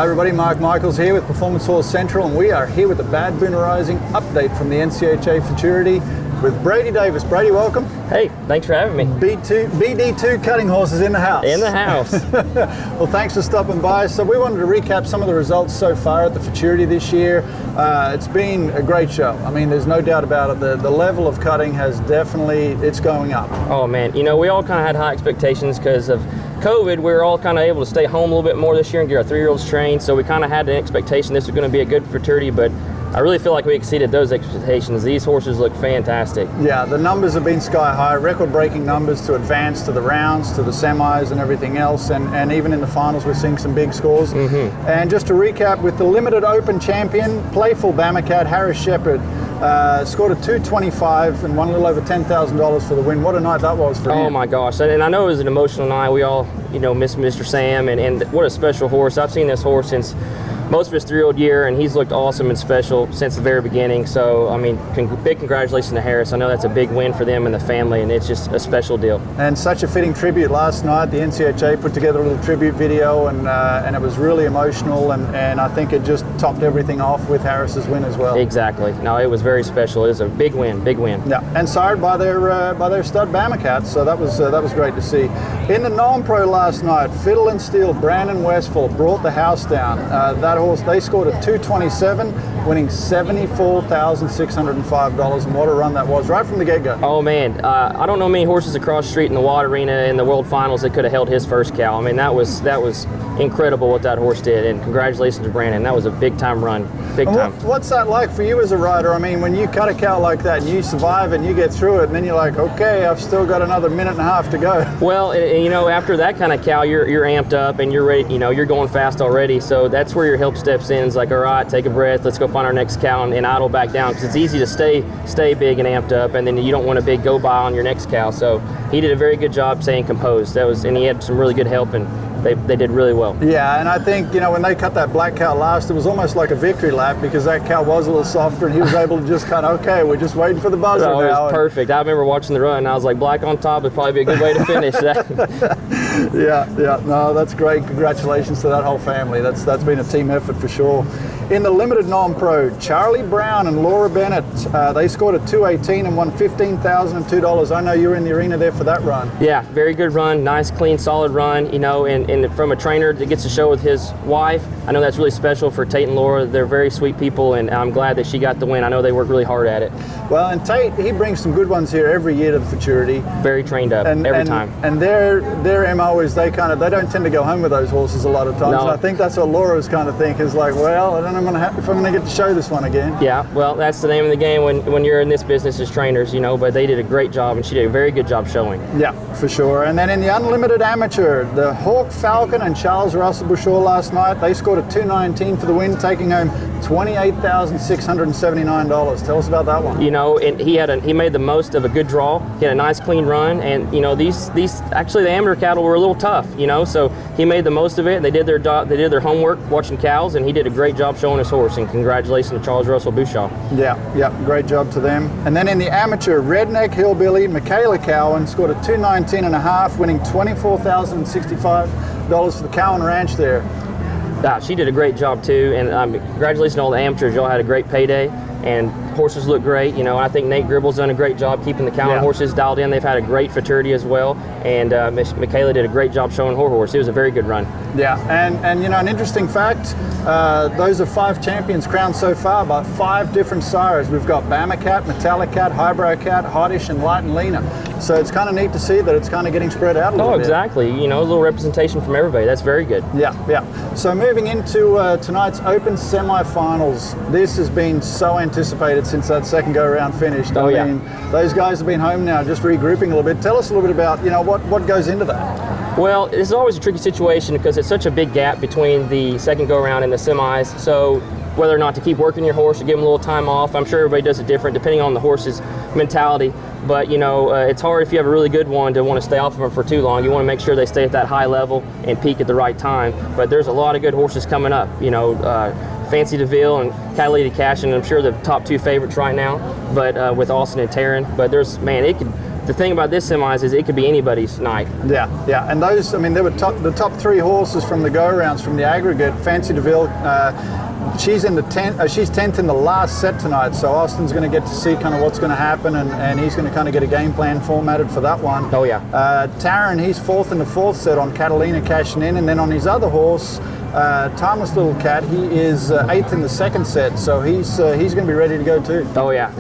Hi everybody, Mark Michaels here with Performance Horse Central, and we are here with the Badboonarising update from the NCHA Futurity with Brady Davis. Brady, welcome. Hey, thanks for having me. BD2 cutting horses in the house. In the house. Well, thanks for stopping by. So we wanted to recap some of the results so far at the Futurity this year. It's been a great show. I mean, there's no doubt about it. The level of cutting has definitely, it's going up. Oh man, you know, we all kind of had high expectations because of COVID. We were all kind of able to stay home a little bit more this year and get our 3-year-olds trained, so we kind of had an expectation this was going to be a good Futurity, but I really feel like we exceeded those expectations. These horses look fantastic. Yeah, the numbers have been sky high, record-breaking numbers to advance to the rounds, to the semis and everything else, and even in the finals we're seeing some big scores. And just to recap, with the limited open champion, playful Bamacat, Harris Shepherd, scored a 225 and won a little over $10,000 for the win. What a night that was for him. Oh my gosh, and I know it was an emotional night. We all, you know, miss Mr. Sam, and what a special horse. I've seen this horse since most of his 3-year-old year, and he's looked awesome and special since the very beginning. So, I mean, big congratulations to Harris. I know that's a big win for them and the family, and it's just a special deal. And such a fitting tribute last night. The NCHA put together a little tribute video, and it was really emotional, and I think it just topped everything off with Harris's win as well. Exactly. No, it was very special. It was a big win, big win. Yeah, and sired by their stud Bamacat, so that was great to see. In the NonPro last night, Fiddle and Steel, Brandon Westfall brought the house down. That horse, they scored a 227, winning $74,605, and what a run that was right from the get-go. Oh man, I don't know many horses across the street in the Water Arena in the World Finals that could have held his first cow. I mean, that was incredible what that horse did, and congratulations to Brandon. That was a big-time run, big time. What's that like for you as a rider? I mean, when you cut a cow like that, and you survive and you get through it, and then you're like, okay, I've still got another minute and a half to go. Well, you know, after that kind of cow, you're amped up and you're ready. You know, you're going fast already, so that's where your help steps in. It's like, all right, take a breath, let's go find our next cow and idle back down, because it's easy to stay big and amped up, and then you don't want a big go by on your next cow. So he did a very good job staying composed. And he had some really good help, and they did really well. Yeah, and I think, you know, when they cut that black cow last, it was almost like a victory lap, because that cow was a little softer, and he was able to just kind of, okay, we're just waiting for the buzzer now. It was perfect. I remember watching the run, and I was like, black on top would probably be a good way to finish that. Yeah, no, that's great. Congratulations to that whole family. That's been a team effort for sure. In the limited non-pro, Charlie Brown and Laura Bennett, they scored a 218 and won $15,002. I know you were in the arena there for that run. Yeah, very good run, nice, clean, solid run. You know, and from a trainer that gets to show with his wife, I know that's really special for Tate and Laura. They're very sweet people, and I'm glad that she got the win. I know they worked really hard at it. Well, and Tate, he brings some good ones here every year to the Futurity. Very trained up, every time. And their MO is they don't tend to go home with those horses a lot of times. No. And I think that's what Laura's kind of think is like, well, I don't know if I'm going to get to show this one again. Yeah, well, that's the name of the game when you're in this business as trainers, you know, but they did a great job, and she did a very good job showing. Yeah, for sure. And then in the unlimited amateur, the Hawk Falcon and Charles Russell Bouchard last night, they scored a 219 for the win, taking home $28,679. Tell us about that one. You know, and he made the most of a good draw. He had a nice clean run, and you know, these actually the amateur cattle were a little tough, you know, so he made the most of it. They did their job, they did their homework watching cows, and he did a great job showing his horse, and congratulations to Charles Russell Bouchard. Yeah, great job to them. And then in the amateur, Redneck Hillbilly, Michaela Cowan scored a 219 and a half, winning $24,065 for the Cowan Ranch there. She did a great job too, and congratulations to all the amateurs. Y'all had a great payday, and horses look great. You know, I think Nate Gribble's done a great job keeping the Cowan horses dialed in. They've had a great Futurity as well, and Michaela did a great job showing her horse. It was a very good run. Yeah, and you know, an interesting fact, those are 5 champions crowned so far by 5 different sires. We've got Bamacat, Metallicat, Highbrow Cat, Hottish, and Light and Leaner. So it's kind of neat to see that it's kind of getting spread out a little bit. Oh, exactly. You know, a little representation from everybody. That's very good. Yeah. So moving into tonight's Open semifinals, this has been so anticipated since that second go-around finished. I mean, those guys have been home now, just regrouping a little bit. Tell us a little bit about, you know, what goes into that. Well, this is always a tricky situation because it's such a big gap between the second go-around and the semis. So whether or not to keep working your horse or give them a little time off, I'm sure everybody does it different depending on the horse's mentality. But you know, it's hard if you have a really good one to want to stay off of them for too long. You want to make sure they stay at that high level and peak at the right time. But there's a lot of good horses coming up. You know, Fancy DeVille and Catalina Cash, and I'm sure the top 2 favorites right now. But with Austin and Taryn. But there's, man, the thing about this semis is it could be anybody's night. Yeah. And those, I mean, they were the top 3 horses from the go-rounds from the aggregate. Fancy DeVille, she's in the 10th. She's 10th in the last set tonight. So Austin's going to get to see kind of what's going to happen, and he's going to kind of get a game plan formatted for that one. Oh yeah. Taryn, he's 4th in the 4th set on Catalina cashing in, and then on his other horse, Timeless Little Cat, he is 8th in the 2nd set, so he's going to be ready to go too. Oh yeah,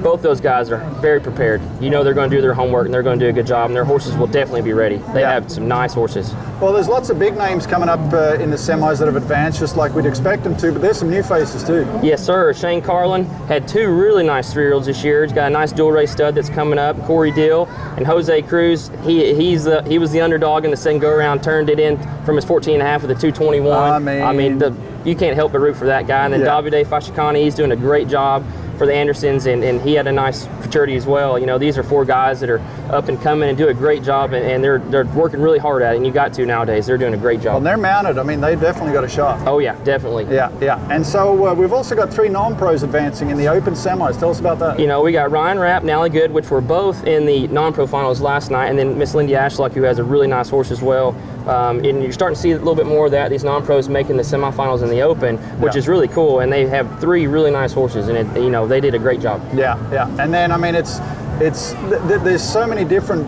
both those guys are very prepared. You know they're going to do their homework and they're going to do a good job, and their horses will definitely be ready. They have some nice horses. Well, there's lots of big names coming up in the semis that have advanced just like we'd expect them to, but there's some new faces too. Yes sir, Shane Carlin had 2 really nice 3-year-olds this year. He's got a nice dual race stud that's coming up, Corey Deal, and Jose Cruz. He was the underdog in the 2nd go-around, turned it in from his 14.5 with a 221. I mean, you can't help but root for that guy. And then Davide Fascicani, he's doing a great job for the Andersons, and he had a nice futurity as well. You know, these are 4 guys that are up and coming and do a great job, and they're working really hard at it, and you got to nowadays. They're doing a great job. Well, they're mounted. I mean, they definitely got a shot. Oh yeah, definitely. Yeah. And so we've also got 3 non-pros advancing in the open semis. Tell us about that. You know, we got Ryan Rapp and Allie Good, which were both in the non-pro finals last night, and then Miss Lindy Ashlock, who has a really nice horse as well. And you're starting to see a little bit more of that. These non-pros making the semifinals in the open, which is really cool. And they have 3 really nice horses, and they did a great job. Yeah. And then I mean, there's so many different,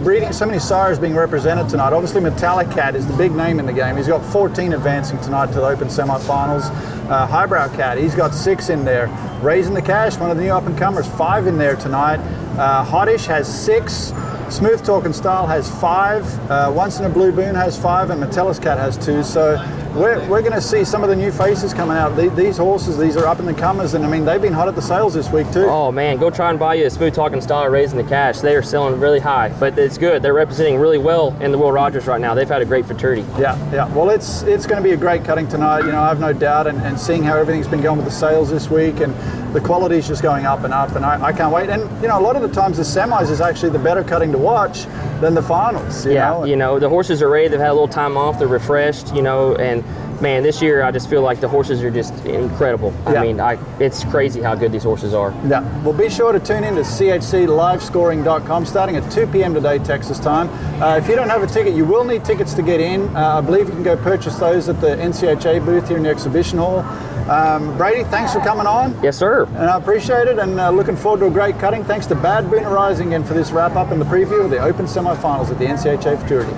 breeding, so many sires being represented tonight. Obviously, Metallic Cat is the big name in the game. He's got 14 advancing tonight to the open semifinals. Highbrow Cat, he's got 6 in there. Raising the Cash, one of the new up-and-comers, 5 in there tonight. Hottish has 6. Smooth Talking Style has 5, Once in a Blue Boon has 5, and Metellus Cat has 2. So we're going to see some of the new faces coming out. These horses, these are up in the comers, and I mean, they've been hot at the sales this week too. Oh man, go try and buy you a Smooth Talking Style Raising the Cash. They are selling really high, but it's good. They're representing really well in the Will Rogers right now. They've had a great futurity. Yeah. Well, it's going to be a great cutting tonight. I have no doubt, and seeing how everything's been going with the sales this week, and the quality is just going up and up, and I can't wait. And a lot of the times the semis is actually the better cutting to watch than the finals. You know? The horses are ready. They've had a little time off. They're refreshed. And man, this year I just feel like the horses are just incredible. I mean, it's crazy how good these horses are. Yeah. Well, be sure to tune in to chclivescoring.com starting at 2 p.m. today, Texas time. If you don't have a ticket, you will need tickets to get in. I believe you can go purchase those at the NCHA booth here in the exhibition hall. Brady, thanks for coming on. Yes, sir. And I appreciate it, and looking forward to a great cutting. Thanks to Badboonarising and for this wrap-up and the preview of the Open semifinals at the NCHA Futurity.